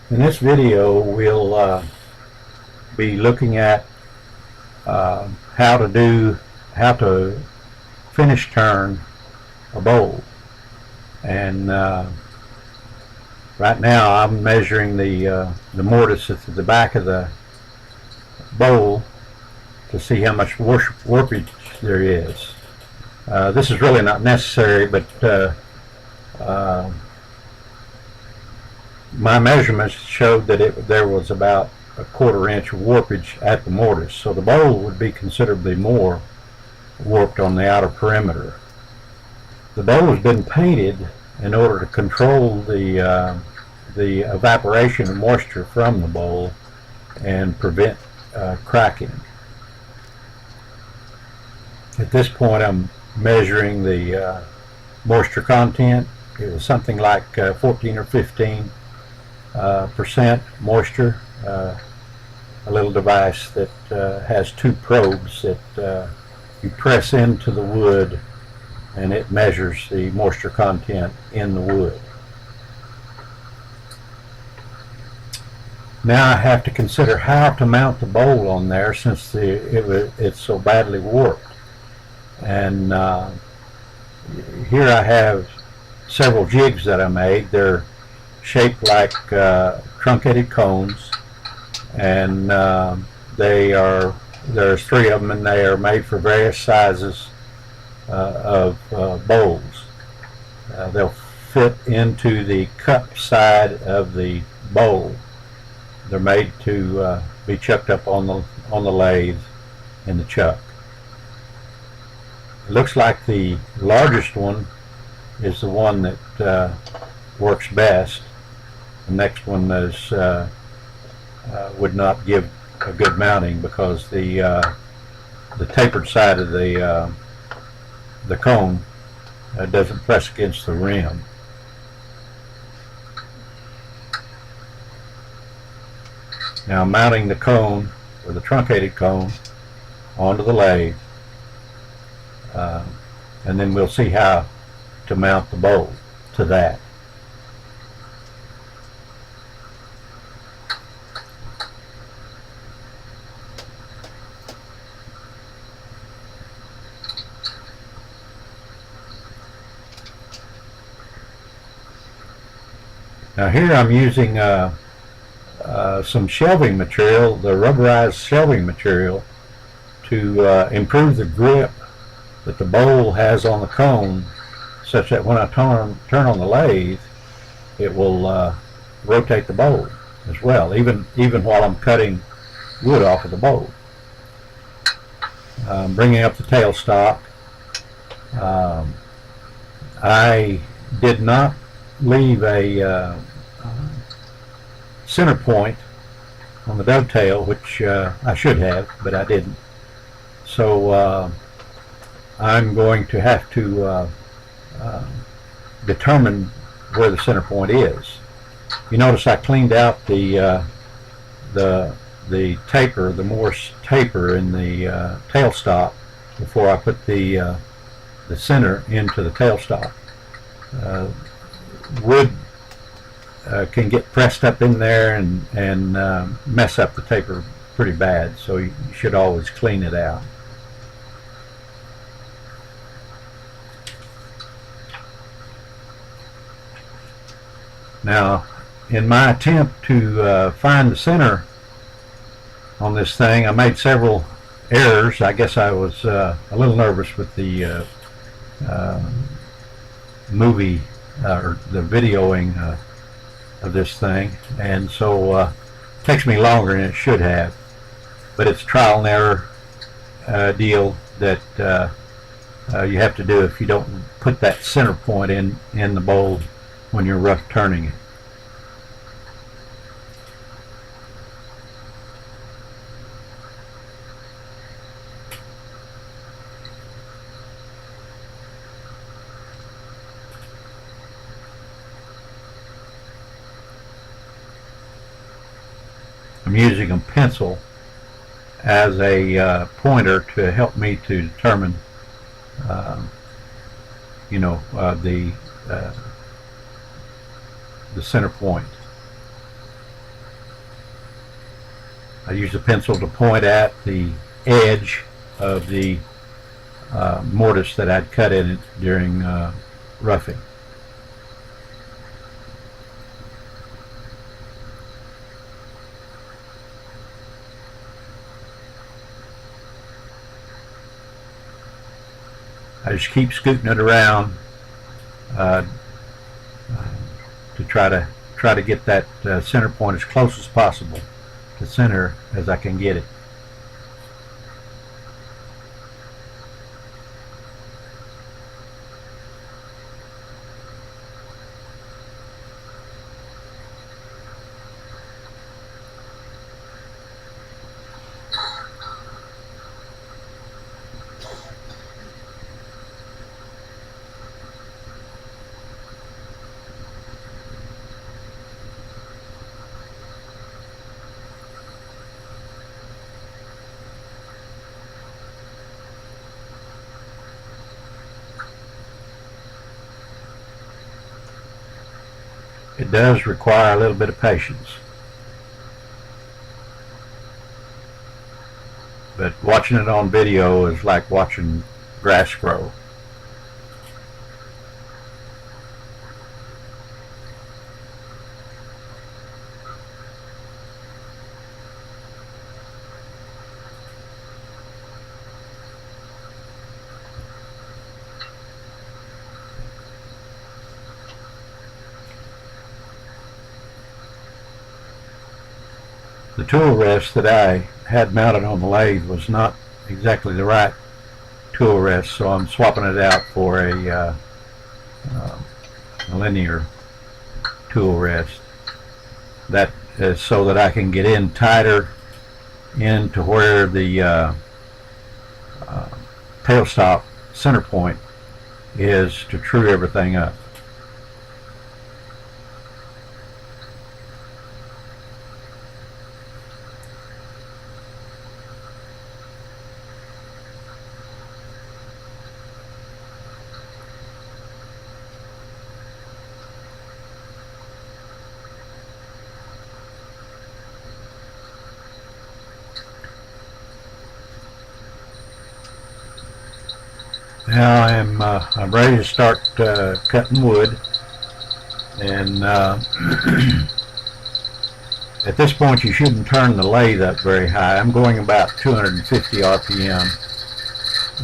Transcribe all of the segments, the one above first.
In this video, we'll be looking at how to finish turn a bowl. And right now, I'm measuring the mortise at the back of the bowl to see how much warpage there is. This is really not necessary, but my measurements showed that there was about a 1/4 inch of warpage at the mortise, so the bowl would be considerably more warped on the outer perimeter. The bowl has been painted in order to control the evaporation of moisture from the bowl and prevent cracking. At this point, I'm measuring the moisture content. It was something like 14 or 15% moisture. A little device that has two probes that you press into the wood, and it measures the moisture content in the wood. Now I have to consider how to mount the bowl on there, since it's so badly warped. And here I have several jigs that I made. They're shaped like truncated cones, and there's 3 of them, and they are made for various sizes of bowls. They'll fit into the cup side of the bowl. They're made to be chucked up on the lathe in the chuck. It looks like the largest one is the one that works best. The next one is would not give a good mounting, because the tapered side of the cone doesn't press against the rim. Now I'm mounting the cone, or the truncated cone, onto the lathe, and then we'll see how to mount the bowl to that. Now here I'm using some shelving material, the rubberized shelving material, to improve the grip that the bowl has on the cone, such that when I turn on the lathe, it will rotate the bowl as well, even while I'm cutting wood off of the bowl. Bringing up the tailstock, I did not leave a center point on the dovetail, which I should have, but I didn't. So I'm going to have to determine where the center point is. You notice I cleaned out the taper, the Morse taper in the tailstock before I put the center into the tailstock. Wood can get pressed up in there and mess up the taper pretty bad, so you should always clean it out. Now, in my attempt to find the center on this thing, I made several errors. I guess I was a little nervous with the movie or the videoing of this thing, and so it takes me longer than it should have. But it's trial and error deal that you have to do if you don't put that center point in the bowl when you're rough turning it. I'm using a pencil as a pointer to help me to determine, the center point. I use the pencil to point at the edge of the mortise that I'd cut in it during roughing. I just keep scooting it around to try to get that center point as close as possible to center as I can get it. It does require a little bit of patience, but watching it on video is like watching grass grow. The tool rest that I had mounted on the lathe was not exactly the right tool rest, so I'm swapping it out for a linear tool rest. That is so that I can get in tighter into where the tailstop center point is to true everything up. Now I'm ready to start cutting wood, and at this point you shouldn't turn the lathe up very high. I'm going about 250 RPM,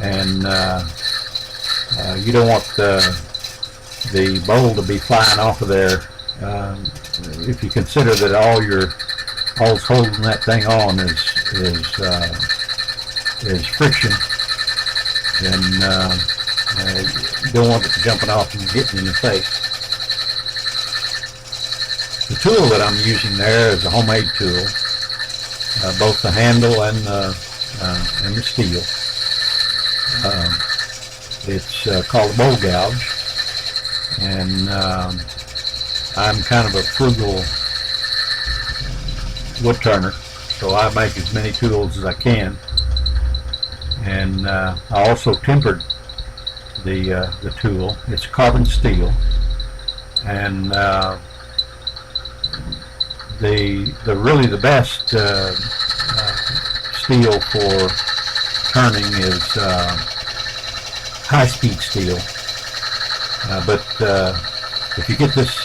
and you don't want the bowl to be flying off of there. If you consider that all's holding that thing on is friction, then you don't want it jumping off and getting in the face. The tool that I'm using there is a homemade tool, both the handle and the steel. It's called a bowl gouge, and I'm kind of a frugal wood turner, so I make as many tools as I can. And I also tempered the tool. It's carbon steel, and the best steel for turning is high-speed steel. But if you get this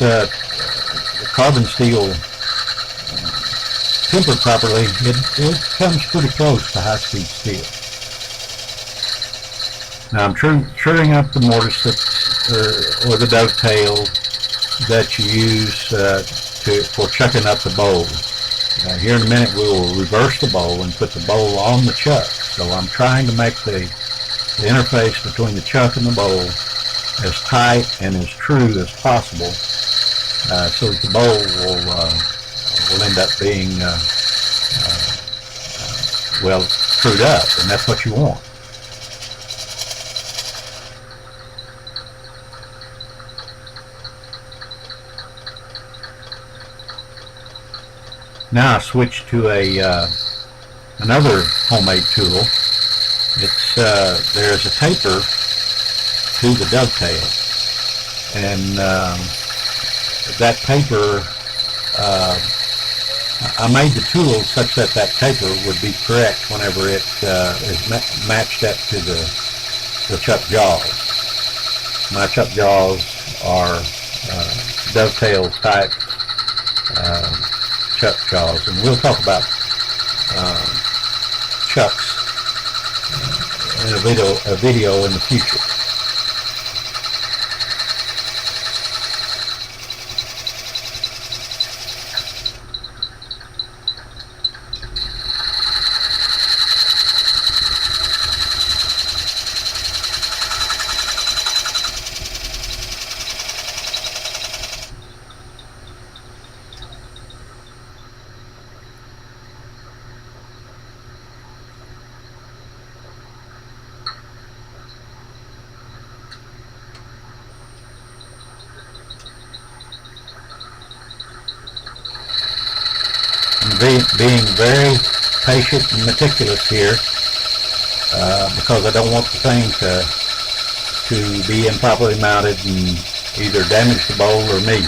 carbon steel tempered properly, it comes pretty close to high-speed steel. Now I'm truing up the mortise or the dovetail that you use for chucking up the bowl. Here in a minute we will reverse the bowl and put the bowl on the chuck. So I'm trying to make the interface between the chuck and the bowl as tight and as true as possible, so that the bowl will end up being well trued up, and that's what you want. Now I switch to another homemade tool. It's there's a taper to the dovetail, and that taper I made the tool such that that taper would be correct whenever it is matched up to the chuck jaws. My chuck jaws are dovetail type chuck jaws, and we'll talk about chucks in a video in the future. Being very patient and meticulous here because I don't want the thing to be improperly mounted and either damage the bowl or me.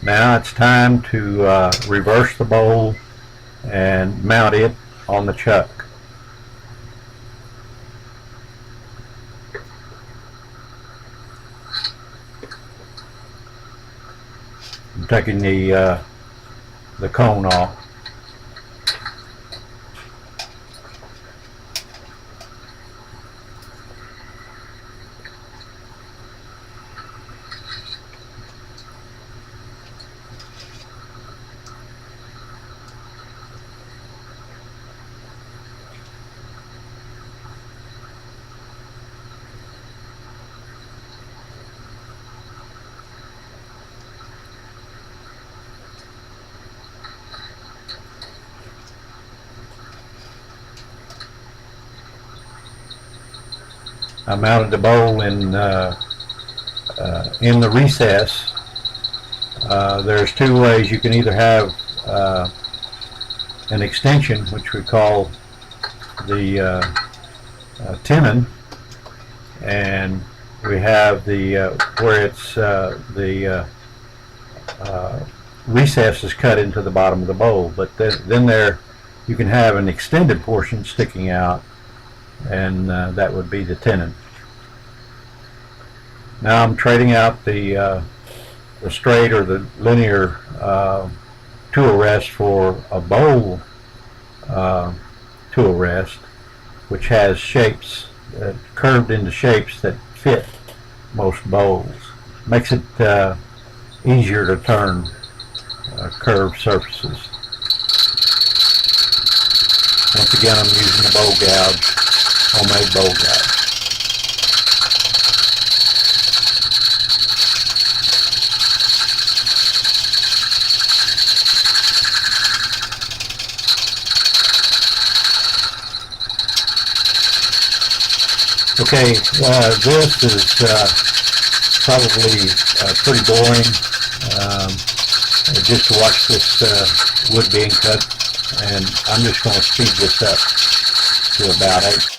Now it's time to reverse the bowl and mount it on the chuck. I'm taking the cone off. I mounted the bowl in the recess. There's two ways. You can either have an extension, which we call the tenon, and we have the where it's the recess is cut into the bottom of the bowl. But then there you can have an extended portion sticking out, and that would be the tenon. Now I'm trading out the straight or the linear tool rest for a bowl tool rest, which has shapes curved into shapes that fit most bowls. Makes it easier to turn curved surfaces. Once again, I'm using a bowl gouge, homemade bowl gouge. Okay, this is probably pretty boring just to watch this wood being cut, and I'm just going to speed this up to about 8.